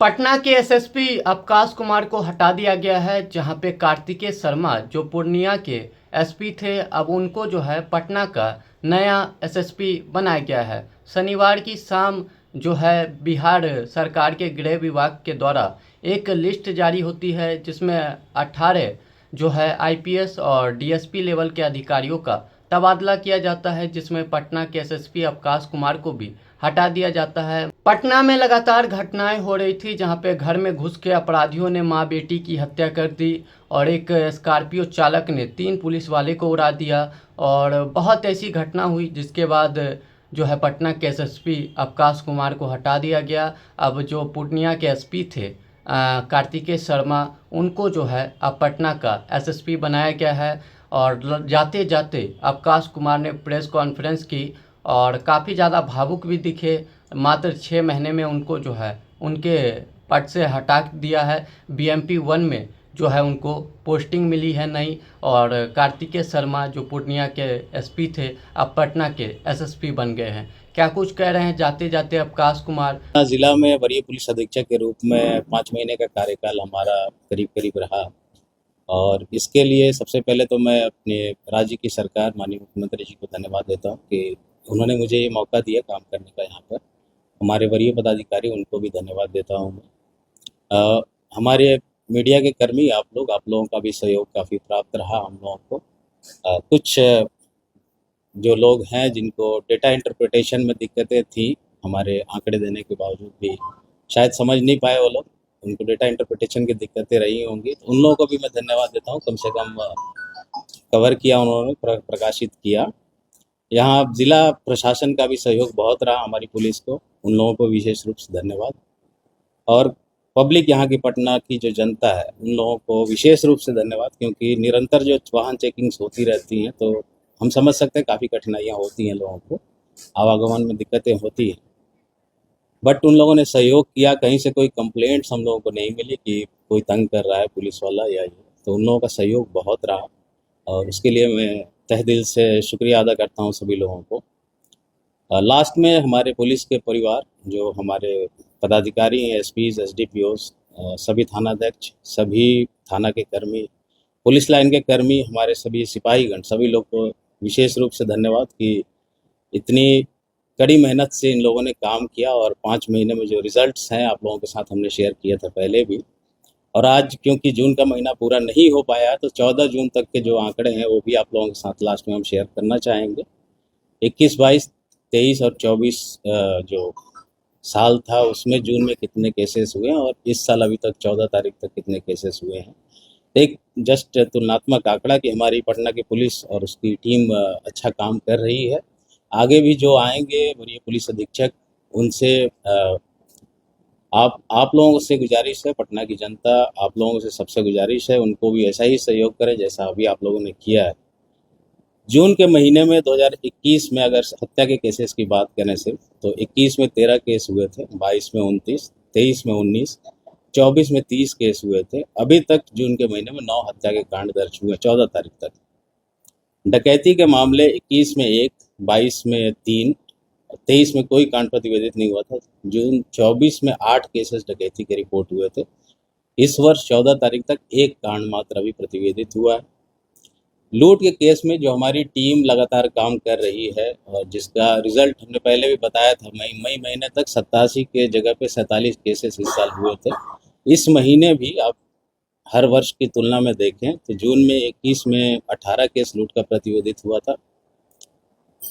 पटना के एसएसपी अवकाश कुमार को हटा दिया गया है, जहां पे कार्तिकेय शर्मा जो पूर्णिया के एसपी थे, अब उनको जो है पटना का नया एसएसपी बनाया गया है। शनिवार की शाम जो है बिहार सरकार के गृह विभाग के द्वारा एक लिस्ट जारी होती है, जिसमें 18 जो है आईपीएस और डीएसपी लेवल के अधिकारियों का तबादला किया जाता है, जिसमें पटना के एसएसपी अवकाश कुमार को भी हटा दिया जाता है। पटना में लगातार घटनाएं हो रही थी, जहां पे घर में घुस के अपराधियों ने मां बेटी की हत्या कर दी और एक स्कॉर्पियो चालक ने 3 पुलिस वाले को उड़ा दिया और बहुत ऐसी घटना हुई, जिसके बाद जो है पटना के एसएसपी अवकाश कुमार को हटा दिया गया। अब जो पूर्णिया के एसपी थे कार्तिकेय शर्मा, उनको जो है अब पटना का एसएसपी बनाया गया है। और जाते जाते अवकाश कुमार ने प्रेस कॉन्फ्रेंस की और काफ़ी ज़्यादा भावुक भी दिखे। मात्र 6 महीने में उनको जो है उनके पद से हटा दिया है। बीएमपी 1 में जो है उनको पोस्टिंग मिली है नई। और कार्तिकेय शर्मा जो पूर्णिया के एसपी थे, अब पटना के एसएसपी बन गए हैं। क्या कुछ कह रहे हैं जाते जाते अवकाश कुमार? जिला में वरीय पुलिस अधीक्षक के रूप में 5 महीने का कार्यकाल हमारा करीब करीब रहा। और इसके लिए सबसे पहले तो मैं अपने राज्य की सरकार माननीय मुख्यमंत्री जी को धन्यवाद देता हूँ कि उन्होंने मुझे ये मौका दिया काम करने का यहाँ पर। हमारे वरीय पदाधिकारी उनको भी धन्यवाद देता हूँ मैं। हमारे मीडिया के कर्मी आप लोगों का भी सहयोग काफ़ी प्राप्त रहा हम लोगों को। कुछ जो लोग हैं जिनको डेटा इंटरप्रिटेशन में दिक्कतें थी, हमारे आंकड़े देने के बावजूद भी शायद समझ नहीं पाए वो लोग, उनको डेटा इंटरप्रिटेशन की दिक्कतें रही होंगी, तो उन लोगों को भी मैं धन्यवाद देता हूँ। कम से कम कवर किया उन्होंने, प्रकाशित किया। यहाँ जिला प्रशासन का भी सहयोग बहुत रहा हमारी पुलिस को, उन लोगों को विशेष रूप से धन्यवाद। और पब्लिक यहाँ की पटना की जो जनता है, उन लोगों को विशेष रूप से धन्यवाद, क्योंकि निरंतर जो वाहन चेकिंग्स होती रहती हैं तो हम समझ सकते हैं काफ़ी कठिनाइयाँ होती हैं, लोगों को आवागमन में दिक्कतें होती हैं, बट उन लोगों ने सहयोग किया। कहीं से कोई कंप्लेंट्स हम लोगों को नहीं मिली कि कोई तंग कर रहा है पुलिस वाला या ये, तो उन लोगों का सहयोग बहुत रहा और उसके लिए मैं तहे दिल से शुक्रिया अदा करता हूँ सभी लोगों को। लास्ट में हमारे पुलिस के परिवार, जो हमारे पदाधिकारी हैं, एसपीज, एसडीपीओस, सभी थानाध्यक्ष, सभी थाना के कर्मी, पुलिस लाइन के कर्मी, हमारे सभी सिपाहीगण, सभी लोग को विशेष रूप से धन्यवाद कि इतनी कड़ी मेहनत से इन लोगों ने काम किया और 5 महीने में जो रिजल्ट्स हैं आप लोगों के साथ हमने शेयर किया था पहले भी। और आज क्योंकि जून का महीना पूरा नहीं हो पाया तो 14 जून तक के जो आंकड़े हैं वो भी आप लोगों के साथ लास्ट में हम शेयर करना चाहेंगे। 21, 22, 23 और 24 जो साल था उसमें जून में कितने केसेस हुए हैं और इस साल अभी तक 14 तारीख तक कितने केसेस हुए हैं। एक जस्ट तुलनात्मक आंकड़ा कि हमारी पटना की पुलिस और उसकी टीम अच्छा काम कर रही है। आगे भी जो आएंगे वरीय पुलिस अधीक्षक, उनसे आप लोगों से गुजारिश है, पटना की जनता आप लोगों से सबसे गुजारिश है, उनको भी ऐसा ही सहयोग करें जैसा अभी आप लोगों ने किया है। जून के महीने में 2021 में अगर हत्या के केसेस की बात करें सिर्फ, तो 21 में 13 केस हुए थे, 22 में 29, 23 में 19, 24 में 30 केस हुए थे। अभी तक जून के महीने में 9 हत्या के कांड दर्ज हुए 14 तारीख तक। डकैती के मामले 21 में 1, 22 में 3, 23 में कोई कांड प्रतिवेदित नहीं हुआ था। जून 24 में 8 केसेस डकैती के रिपोर्ट हुए थे। इस वर्ष 14 तारीख तक एक कांड मात्र अभी प्रतिवेदित हुआ है। लूट के केस में जो हमारी टीम लगातार काम कर रही है और जिसका रिजल्ट हमने पहले भी बताया था, मई महीने तक 87 के जगह पे 47 केसेस इस साल हुए थे। इस महीने भी आप हर वर्ष की तुलना में देखें तो जून में 21 में 18 केस लूट का प्रतिवेदित हुआ था,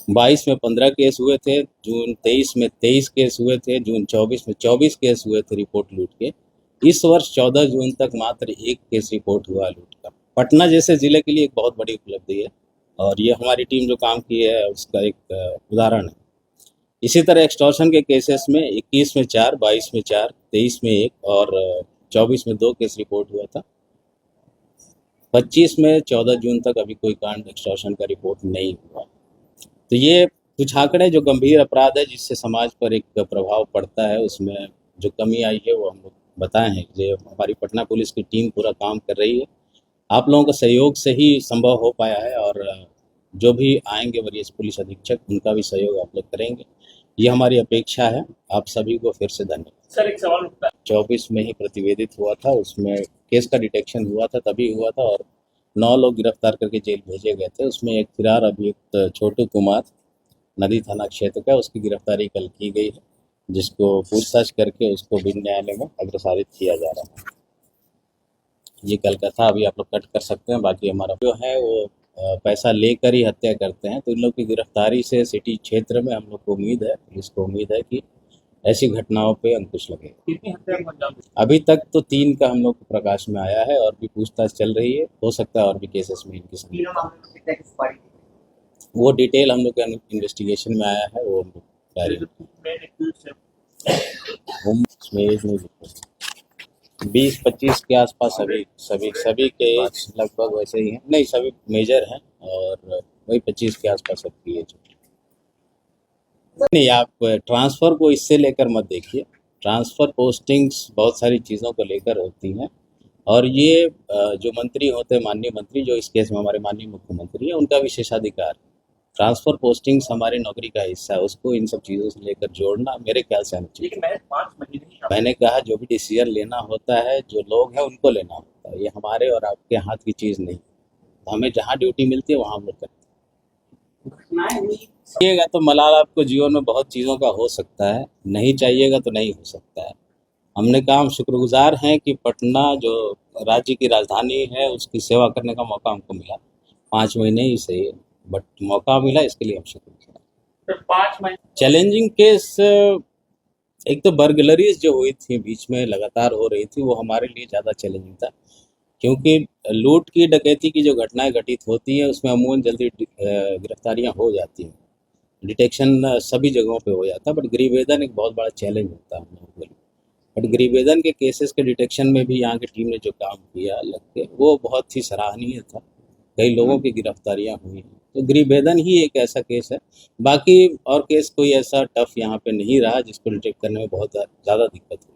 22 में 15 केस हुए थे, जून 23 में 23 केस हुए थे, जून 24 में 24 केस हुए थे रिपोर्ट लूट के। इस वर्ष 14 जून तक मात्र 1 केस रिपोर्ट हुआ लूट का। पटना जैसे ज़िले के लिए एक बहुत बड़ी उपलब्धि है और ये हमारी टीम जो काम की है उसका एक उदाहरण है। इसी तरह एक्सटॉर्शन के केसेस में 21 में 4, 22 में 4, 23 में 1 और 24 में 2 केस रिपोर्ट हुआ था। 25 में 14 जून तक अभी कोई कांड एक्सटॉर्शन का रिपोर्ट नहीं हुआ। तो ये कुछ आंकड़े जो गंभीर अपराध है जिससे समाज पर एक प्रभाव पड़ता है, उसमें जो कमी आई है वो हम लोग बताए हैं। जो हमारी पटना पुलिस की टीम पूरा काम कर रही है, आप लोगों का सहयोग से ही संभव हो पाया है और जो भी आएंगे वरीय पुलिस अधीक्षक, उनका भी सहयोग आप लोग करेंगे। ये हमारी अपेक्षा है। आप सभी को फिर से धन्यवाद। सर एक सवाल उठता है 24 में ही प्रतिवेदित हुआ था, उसमें केस का डिटेक्शन हुआ था, तभी हुआ था और 9 लोग गिरफ्तार करके जेल भेजे गए थे। उसमें एक फरार अभियुक्त छोटू कुमार नदी थाना क्षेत्र का, उसकी गिरफ्तारी कल की गई है, जिसको पूछताछ करके उसको भिन्न न्यायालय में अग्रसारित किया जा रहा है। ये कल का था, अभी आप लोग कट कर सकते हैं। बाकी हमारा जो है वो पैसा लेकर ही हत्या करते हैं, तो इन लोग की गिरफ्तारी से सिटी क्षेत्र में हम लोग को उम्मीद है, पुलिस को उम्मीद है कि ऐसी घटनाओं पे अंकुश लगेगा। कितनी हत्या को अंजाम दिया? अभी तक तो 3 का हम लोग को प्रकाश में आया है और भी पूछताछ चल रही है, हो सकता है और भी केसेस में इनकी संख्या। तीनों मामलों में कितने की सुपारी थी? वो डिटेल हम लोग के इन्वेस्टिगेशन में आया है, वो हम लोग जारी मेन एक्यूज है उसमें एज नहीं दिखती। 20-25 के आसपास सभी के एज लगभग वैसे ही हैं, नहीं सभी मेजर हैं और वही 25 के आसपास सबकी एज। नहीं, आप ट्रांसफ़र को इससे लेकर मत देखिए। ट्रांसफ़र पोस्टिंग्स बहुत सारी चीज़ों को लेकर होती हैं और ये जो मंत्री होते हैं, माननीय मंत्री, जो इस केस में हमारे माननीय मुख्यमंत्री हैं, उनका विशेषाधिकार। ट्रांसफ़र पोस्टिंग्स हमारी नौकरी का हिस्सा है, उसको इन सब चीज़ों से लेकर जोड़ना मेरे ख्याल से अनुचित लेकिन मैं 5 महीने ही मैंने कहा जो भी डिसीजन लेना होता है, जो लोग हैं उनको लेना होता है, ये हमारे और आपके हाथ की चीज़ नहीं। हमें जहाँ ड्यूटी मिलती है वहाँ हम लोग करते हैं। घटनाएं हुई चाहिएगा तो मलाल आपको जीवन में बहुत चीज़ों का हो सकता है, नहीं चाहिएगा तो नहीं हो सकता है। हमने कहा हम शुक्रगुजार हैं कि पटना जो राज्य की राजधानी है उसकी सेवा करने का मौका हमको मिला। 5 महीने ही सही है, बट मौका मिला, इसके लिए हम शुक्रगुजार। फिर 5 महीने चैलेंजिंग केस एक तो बर्गलरीज जो हुई थी बीच में लगातार हो रही थी, वो हमारे लिए ज़्यादा चैलेंजिंग था, क्योंकि लूट की डकैती की जो घटनाएं घटित होती हैं उसमें अमूमन जल्दी गिरफ्तारियां हो जाती हैं, डिटेक्शन सभी जगहों पे हो जाता है, बट गृहवेदन एक बहुत बड़ा चैलेंज होता है हम लोगों के लिए। बट गृहवेदन के केसेस के डिटेक्शन में भी यहाँ की टीम ने जो काम किया लग के, वो बहुत ही सराहनीय था। कई लोगों की गिरफ्तारियां हुई हैं, तो गृहवेदन ही एक ऐसा केस है। बाकी और केस कोई ऐसा टफ यहाँ पे नहीं रहा जिसको डिटेक्ट करने में बहुत ज़्यादा दिक्कत हुई।